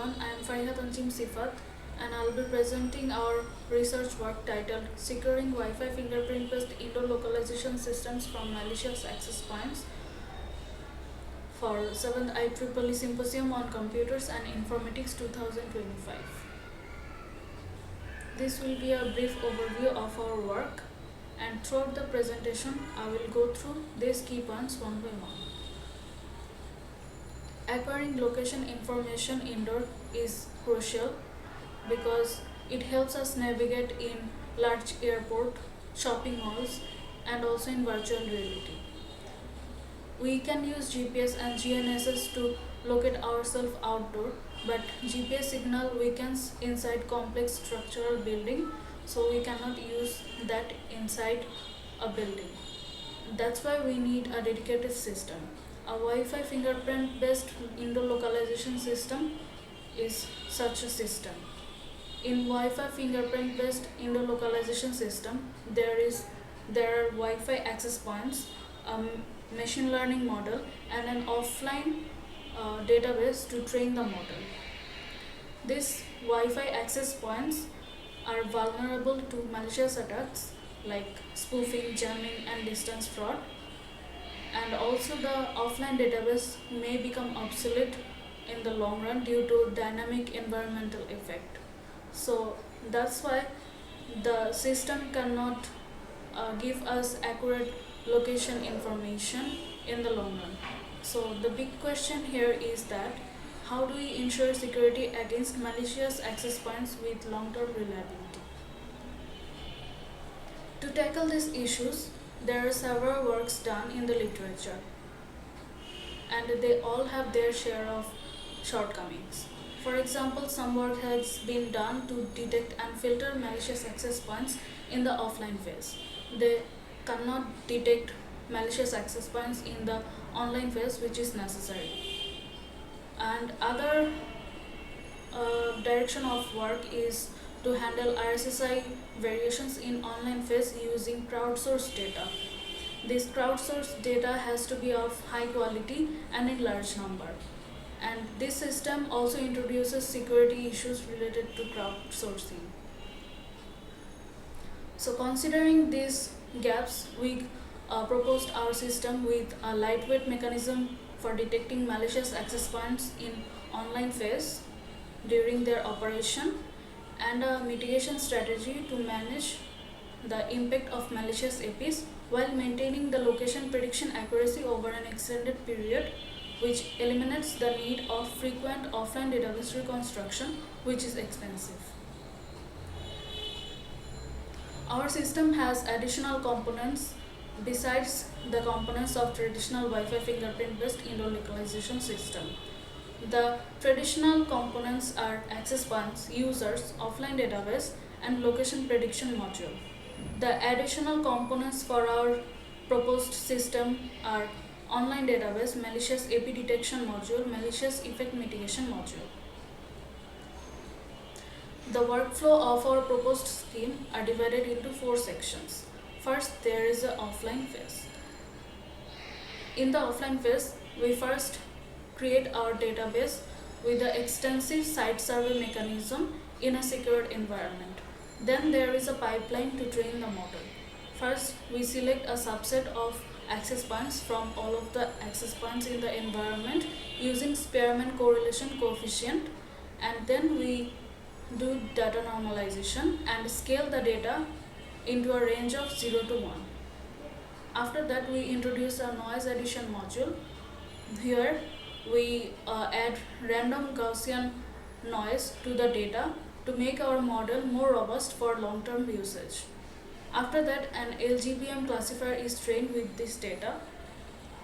everyone, I am Fariha Tanjim Shifat and I will be presenting our research work titled Securing Wi-Fi Fingerprint-based Indoor Localization Systems from Malicious Access Points for 7th IEEE Symposium on Computers and Informatics 2025. This will be a brief overview of our work, and throughout the presentation I will go through these key points one by one. Acquiring location information indoor is crucial because it helps us navigate in large airport, shopping malls, and also in virtual reality. We can use GPS and GNSS to locate ourselves outdoor, but GPS signal weakens inside complex structural building, so we cannot use that inside a building. That's why we need a dedicated system. A Wi-Fi fingerprint-based indoor localization system is such a system. In Wi-Fi fingerprint-based indoor localization system, there are Wi-Fi access points, a machine learning model, and an offline database to train the model. These Wi-Fi access points are vulnerable to malicious attacks like spoofing, jamming, and distance fraud. And also the offline database may become obsolete in the long run due to dynamic environmental effect. So that's why the system cannot give us accurate location information in the long run. So the big question here is that how do we ensure security against malicious access points with long-term reliability? To tackle these issues, there are several works done in the literature, and they all have their share of shortcomings. For example, some work has been done to detect and filter malicious access points in the offline phase. They cannot detect malicious access points in the online phase, which is necessary. And other direction of work is to handle ISCI variations in online phase using crowdsourced data. This crowdsourced data has to be of high quality and in large number. And this system also introduces security issues related to crowdsourcing. So considering these gaps, we proposed our system with a lightweight mechanism for detecting malicious access points in online phase during their operation, and a mitigation strategy to manage the impact of malicious APs while maintaining the location prediction accuracy over an extended period, which eliminates the need of frequent offline database reconstruction, which is expensive. Our system has additional components besides the components of traditional Wi-Fi fingerprint-based indoor localization system. The traditional components are access points, users, offline database, and location prediction module. The additional components for our proposed system are online database, malicious AP detection module, malicious effect mitigation module. The workflow of our proposed scheme are divided into 4 sections. First, there is the offline phase. In the offline phase, we first create our database with the extensive site survey mechanism in a secured environment. Then there is a pipeline to train the model. First, we select a subset of access points from all of the access points in the environment using Spearman correlation coefficient, and then we do data normalization and scale the data into a range of 0 to 1. After that, we introduce a noise addition module. Here we add random Gaussian noise to the data to make our model more robust for long-term usage. After that, an LGBM classifier is trained with this data,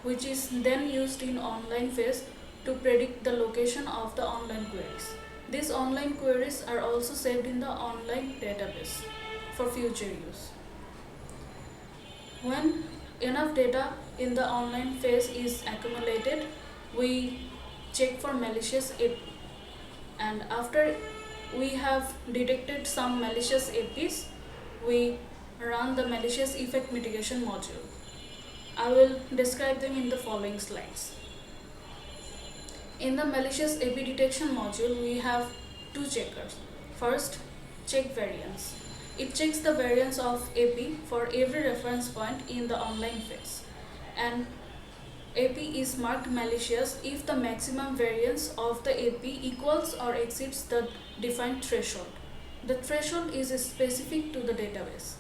which is then used in online phase to predict the location of the online queries. These online queries are also saved in the online database for future use. When enough data in the online phase is accumulated, we check for malicious AP, and after we have detected some malicious APs, we run the malicious effect mitigation module. I will describe them in the following slides. In the malicious AP detection module, we have two checkers. First, check variance. It checks the variance of AP for every reference point in the online phase. And AP is marked malicious if the maximum variance of the AP equals or exceeds the defined threshold. The threshold is specific to the database.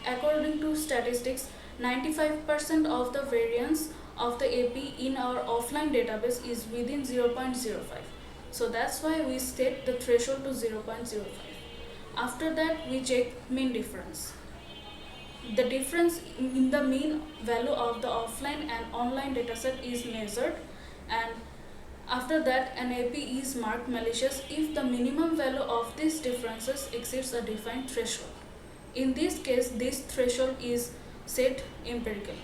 According to statistics, 95% of the variance of the AP in our offline database is within 0.05. So that's why we set the threshold to 0.05. After that, we check mean difference. The difference in the mean value of the offline and online dataset is measured, and after that an AP is marked malicious if the minimum value of these differences exceeds a defined threshold. In this case, this threshold is set empirically.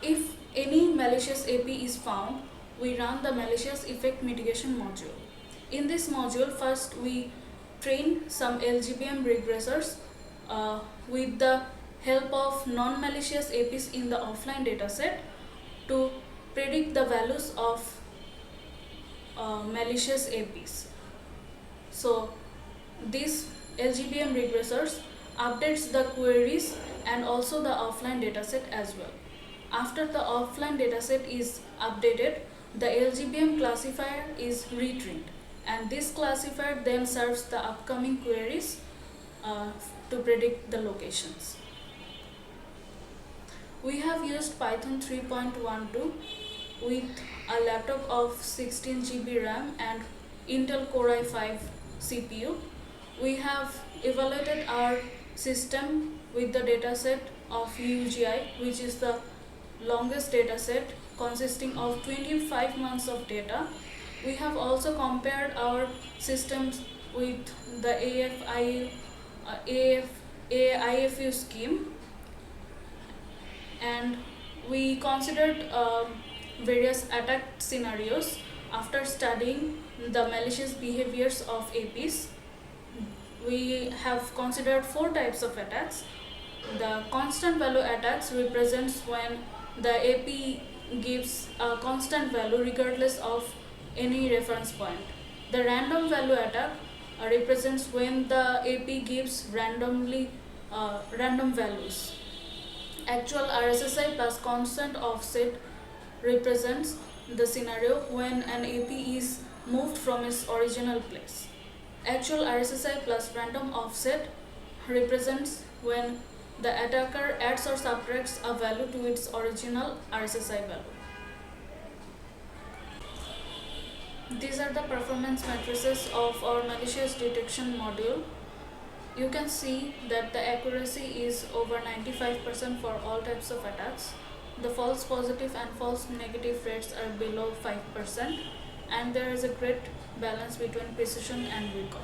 If any malicious AP is found, we run the malicious effect mitigation module. In this module, first we train some LGBM regressors with the help of non-malicious APs in the offline dataset to predict the values of malicious APs. So these LGBM regressors updates the queries and also the offline dataset as well. After the offline dataset is updated, the LGBM classifier is retrained, and this classifier then serves the upcoming queries to predict the locations. We have used Python 3.12 with a laptop of 16 GB RAM and Intel Core i5 CPU. We have evaluated our system with the dataset of UGI, which is the longest dataset consisting of 25 months of data. We have also compared our systems with the AIFU scheme, and we considered various attack scenarios after studying the malicious behaviors of APs. We have considered 4 types of attacks. The constant value attacks represents when the AP gives a constant value regardless of any reference point. The random value attack represents when the AP gives random values. Actual RSSI plus constant offset represents the scenario when an AP is moved from its original place. Actual RSSI plus random offset represents when the attacker adds or subtracts a value to its original RSSI value. These are the performance matrices of our malicious detection module. You can see that the accuracy is over 95% for all types of attacks. The false positive and false negative rates are below 5%, and there is a great balance between precision and recall.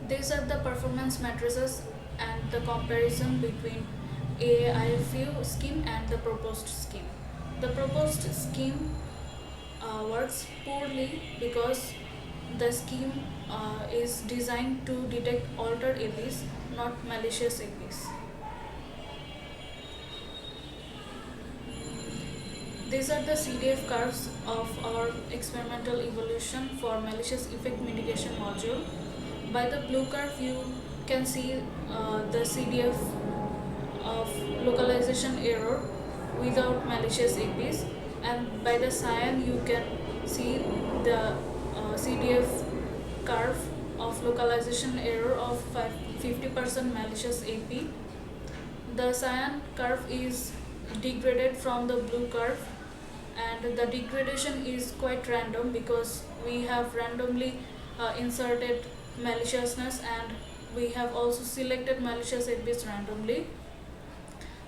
These are the performance matrices and the comparison between AIFU scheme and the proposed scheme. The proposed scheme works poorly because the scheme is designed to detect altered APs, not malicious APs. These are the CDF curves of our experimental evolution for malicious effect mitigation module. By the blue curve, you can see the CDF of localization error without malicious APs, and by the cyan you can see the CDF curve of localization error of 50% malicious AP. The cyan curve is degraded from the blue curve, and the degradation is quite random because we have randomly inserted maliciousness, and we have also selected malicious APs randomly.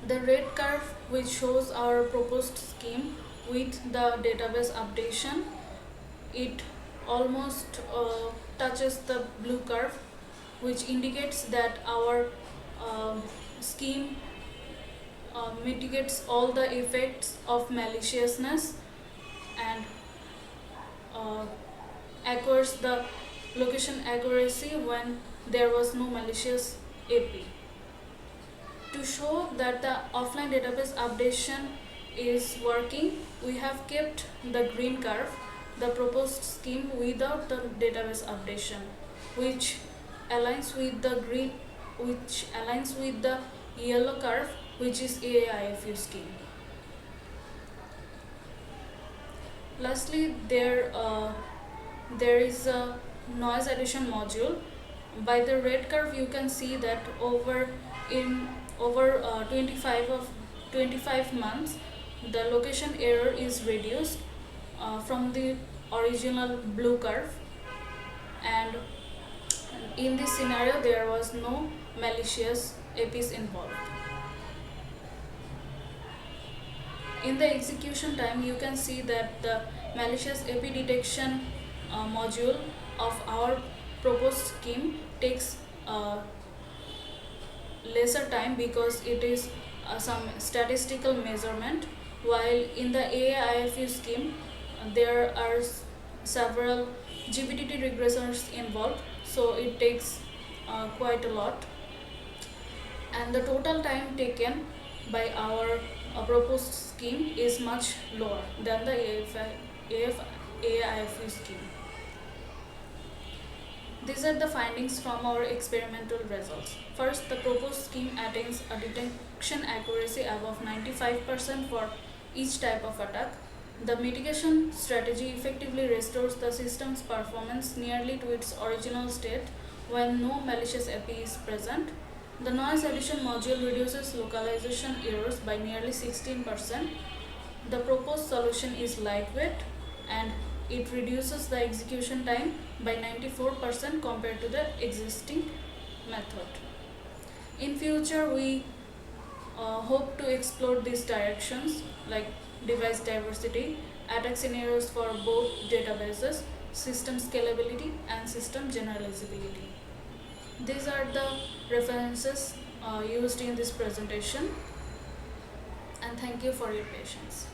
The red curve, which shows our proposed scheme with the database updation, it almost touches the blue curve, which indicates that our scheme mitigates all the effects of maliciousness and acquires the location accuracy when there was no malicious AP. To show that the offline database updation is working, we have kept the green curve, the proposed scheme without the database updation, which aligns with the yellow curve, which is AIFU scheme. Lastly, there is a noise addition module. By the red curve, you can see that over 25 months, the location error is reduced from the original blue curve, and in this scenario there was no malicious APs involved. In the execution time, you can see that the malicious AP detection module of our proposed scheme takes lesser time because it is some statistical measurement, while in the AIFU scheme there are several GPTT regressors involved, so it takes quite a lot, and the total time taken by our proposed scheme is much lower than the AIFU scheme. These are the findings from our experimental results. First, the proposed scheme attains a detection accuracy above 95% for each type of attack. The mitigation strategy effectively restores the system's performance nearly to its original state when no malicious AP is present. The noise addition module reduces localization errors by nearly 16%. The proposed solution is lightweight and it reduces the execution time by 94% compared to the existing method. In future, we hope to explore these directions like device diversity, attack scenarios for both databases, system scalability, and system generalizability. These are the references used in this presentation, and thank you for your patience.